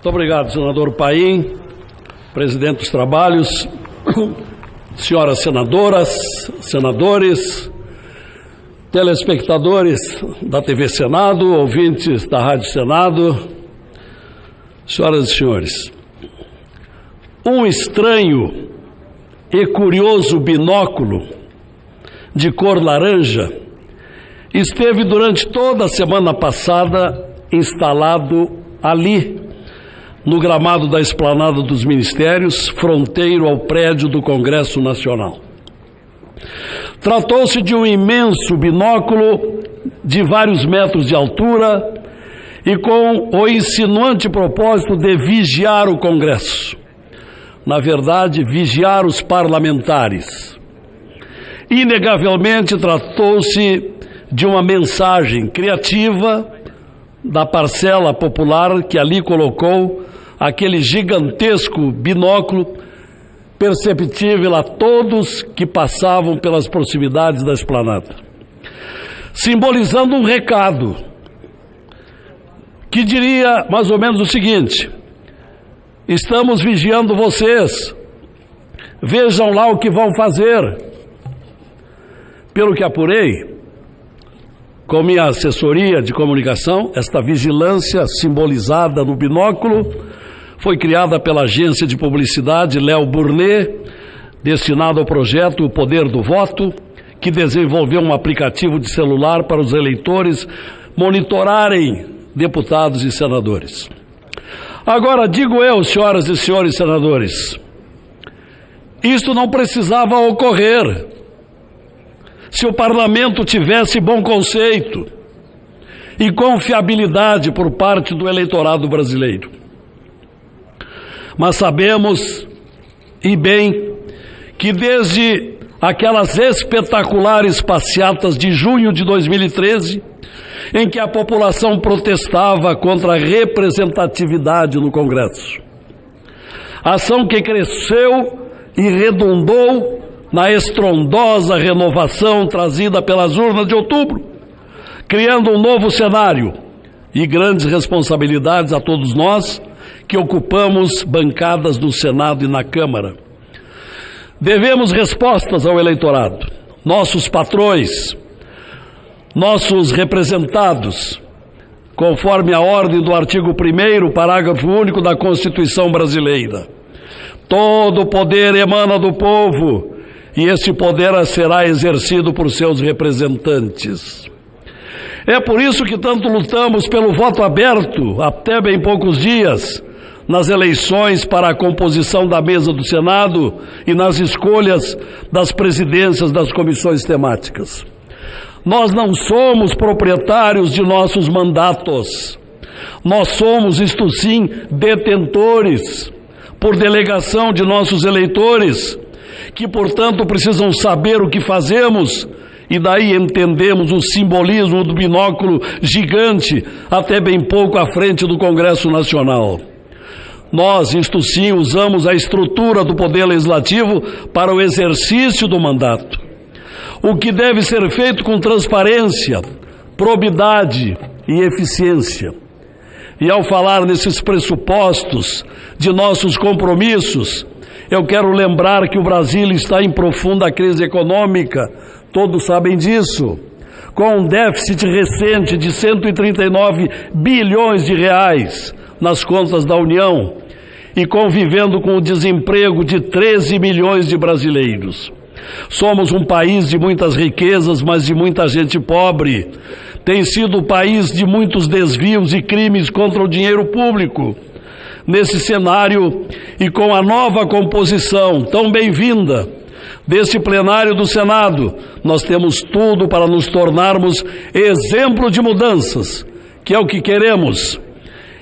Muito obrigado, senador Paim, presidente dos trabalhos, senhoras senadoras, senadores, telespectadores da TV Senado, ouvintes da Rádio Senado, senhoras e senhores. Um estranho e curioso binóculo de cor laranja esteve durante toda a semana passada instalado ali, no gramado da Esplanada dos Ministérios, fronteiro ao prédio do Congresso Nacional. Tratou-se de um imenso binóculo de vários metros de altura e com o insinuante propósito de vigiar o Congresso. Na verdade, vigiar os parlamentares. Inegavelmente, tratou-se de uma mensagem criativa da parcela popular que ali colocou aquele gigantesco binóculo perceptível a todos que passavam pelas proximidades da esplanada, simbolizando um recado que diria mais ou menos o seguinte: estamos vigiando vocês, vejam lá o que vão fazer. Pelo que apurei, com minha assessoria de comunicação, esta vigilância simbolizada no binóculo foi criada pela agência de publicidade Léo Burnet, destinado ao projeto O Poder do Voto, que desenvolveu um aplicativo de celular para os eleitores monitorarem deputados e senadores. Agora, digo eu, senhoras e senhores senadores, isto não precisava ocorrer se o parlamento tivesse bom conceito e confiabilidade por parte do eleitorado brasileiro. Mas sabemos, e bem, que desde aquelas espetaculares passeatas de junho de 2013, em que a população protestava contra a representatividade no Congresso, ação que cresceu e redundou na estrondosa renovação trazida pelas urnas de outubro, criando um novo cenário e grandes responsabilidades a todos nós que ocupamos bancadas no Senado e na Câmara. Devemos respostas ao eleitorado, nossos patrões, nossos representados, conforme a ordem do artigo 1º, parágrafo único da Constituição brasileira. Todo o poder emana do povo e esse poder será exercido por seus representantes. É por isso que tanto lutamos pelo voto aberto, até bem poucos dias, nas eleições para a composição da mesa do Senado e nas escolhas das presidências das comissões temáticas. Nós não somos proprietários de nossos mandatos. Nós somos, isto sim, detentores, por delegação de nossos eleitores, que, portanto, precisam saber o que fazemos, e daí entendemos o simbolismo do binóculo gigante até bem pouco à frente do Congresso Nacional. Nós, isto sim, usamos a estrutura do Poder Legislativo para o exercício do mandato, o que deve ser feito com transparência, probidade e eficiência. E ao falar nesses pressupostos de nossos compromissos, eu quero lembrar que o Brasil está em profunda crise econômica, todos sabem disso, com um déficit recente de 139 bilhões de reais nas contas da União e convivendo com o desemprego de 13 milhões de brasileiros. Somos um país de muitas riquezas, mas de muita gente pobre. Tem sido o país de muitos desvios e crimes contra o dinheiro público. Nesse cenário e com a nova composição tão bem-vinda deste plenário do Senado, nós temos tudo para nos tornarmos exemplo de mudanças, que é o que queremos.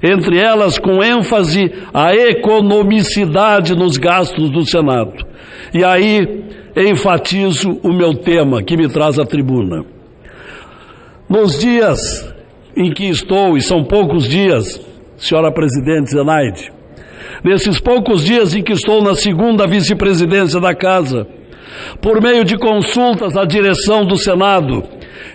Entre elas, com ênfase, a economicidade nos gastos do Senado. E aí, enfatizo o meu tema, que me traz à tribuna. Nos dias em que estou, e são poucos dias, senhora presidente Zenaide, nesses poucos dias em que estou na segunda vice-presidência da Casa, por meio de consultas à direção do Senado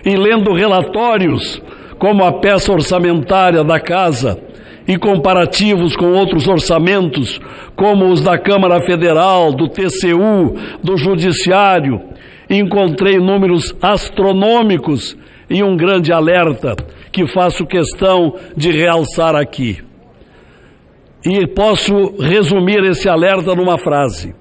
e lendo relatórios como a peça orçamentária da Casa e comparativos com outros orçamentos, como os da Câmara Federal, do TCU, do Judiciário, encontrei números astronômicos e um grande alerta que faço questão de realçar aqui. E posso resumir esse alerta numa frase: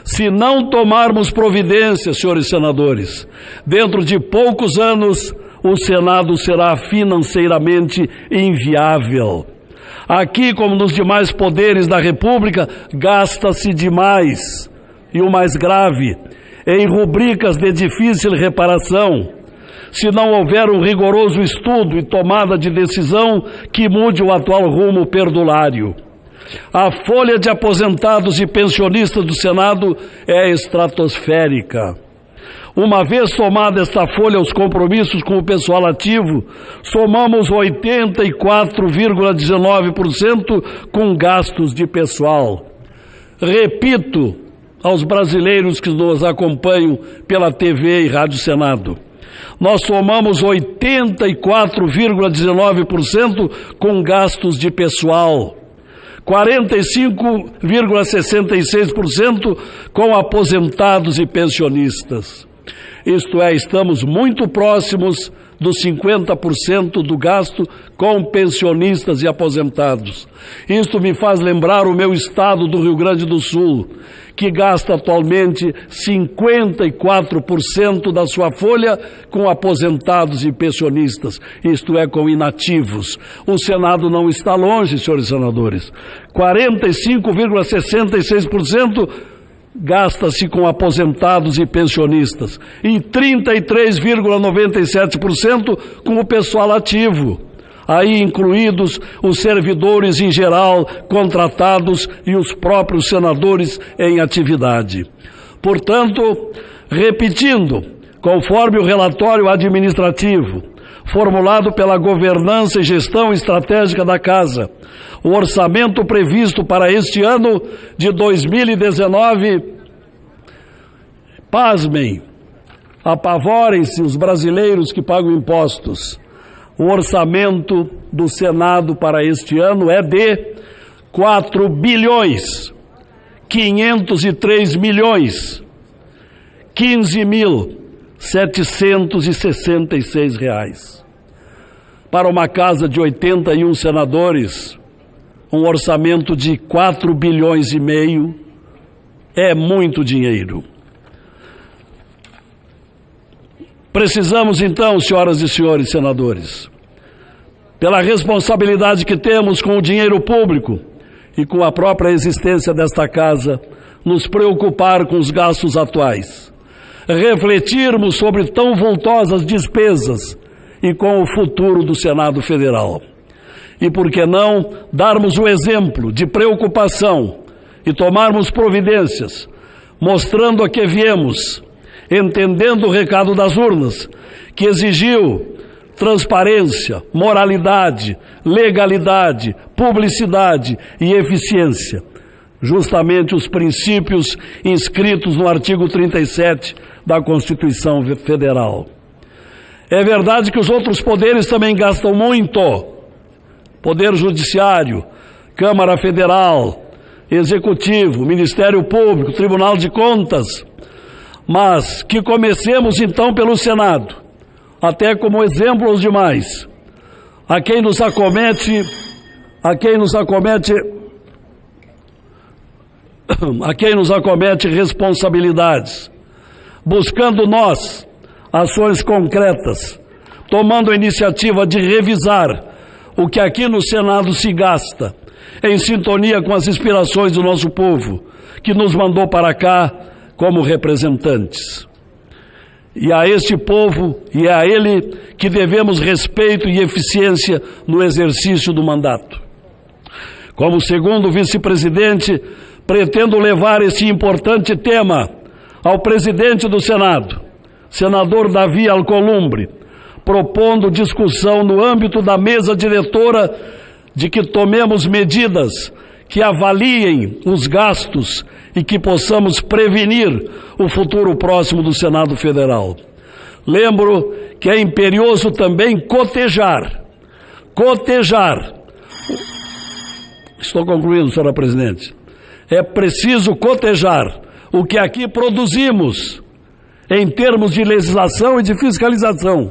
se não tomarmos providências, senhores senadores, dentro de poucos anos o Senado será financeiramente inviável. Aqui, como nos demais poderes da República, gasta-se demais. E o mais grave, em rubricas de difícil reparação, se não houver um rigoroso estudo e tomada de decisão que mude o atual rumo perdulário. A folha de aposentados e pensionistas do Senado é estratosférica. Uma vez somada esta folha aos compromissos com o pessoal ativo, somamos 84,19% com gastos de pessoal. Repito aos brasileiros que nos acompanham pela TV e Rádio Senado: nós somamos 84,19% com gastos de pessoal, 45,66% com aposentados e pensionistas. Isto é, estamos muito próximos dos 50% do gasto com pensionistas e aposentados. Isto me faz lembrar o meu estado do Rio Grande do Sul, que gasta atualmente 54% da sua folha com aposentados e pensionistas, isto é, com inativos. O Senado não está longe, senhores senadores. 45,66% gasta-se com aposentados e pensionistas e 33,97% com o pessoal ativo, aí incluídos os servidores em geral, contratados e os próprios senadores em atividade. Portanto, repetindo, conforme o relatório administrativo formulado pela Governança e Gestão Estratégica da Casa, o orçamento previsto para este ano de 2019, pasmem, apavorem-se os brasileiros que pagam impostos, o orçamento do Senado para este ano é de 4 bilhões, 503 milhões, 15.766 reais. Para uma casa de 81 senadores, um orçamento de 4 bilhões e meio é muito dinheiro. Precisamos então, senhoras e senhores senadores, pela responsabilidade que temos com o dinheiro público e com a própria existência desta casa, nos preocupar com os gastos atuais, refletirmos sobre tão vultosas despesas e com o futuro do Senado Federal. E por que não darmos o exemplo de preocupação e tomarmos providências, mostrando a que viemos, entendendo o recado das urnas, que exigiu transparência, moralidade, legalidade, publicidade e eficiência, justamente os princípios inscritos no artigo 37 da Constituição Federal. É verdade que os outros poderes também gastam muito. Poder Judiciário, Câmara Federal, Executivo, Ministério Público, Tribunal de Contas. Mas que comecemos então pelo Senado, até como exemplo aos demais, a quem nos acomete responsabilidades, buscando nós ações concretas, tomando a iniciativa de revisar o que aqui no Senado se gasta, em sintonia com as inspirações do nosso povo, que nos mandou para cá como representantes. E a este povo e a ele que devemos respeito e eficiência no exercício do mandato. Como segundo vice-presidente, pretendo levar esse importante tema ao presidente do Senado, senador Davi Alcolumbre, propondo discussão no âmbito da mesa diretora de que tomemos medidas que avaliem os gastos e que possamos prevenir o futuro próximo do Senado Federal. Lembro que é imperioso também cotejar Estou concluindo, senhora presidente. É preciso cotejar o que aqui produzimos em termos de legislação e de fiscalização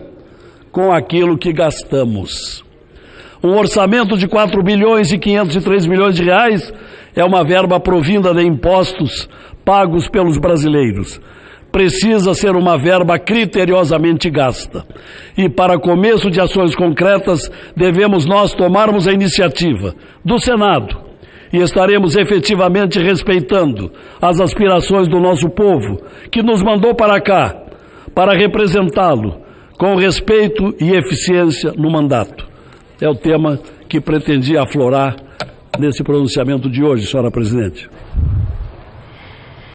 com aquilo que gastamos. Um orçamento de 4 bilhões e 503 milhões de reais é uma verba provinda de impostos pagos pelos brasileiros. Precisa ser uma verba criteriosamente gasta. E para começo de ações concretas, devemos nós tomarmos a iniciativa do Senado e estaremos efetivamente respeitando as aspirações do nosso povo, que nos mandou para cá, para representá-lo com respeito e eficiência no mandato. É o tema que pretendia aflorar nesse pronunciamento de hoje, senhora presidente.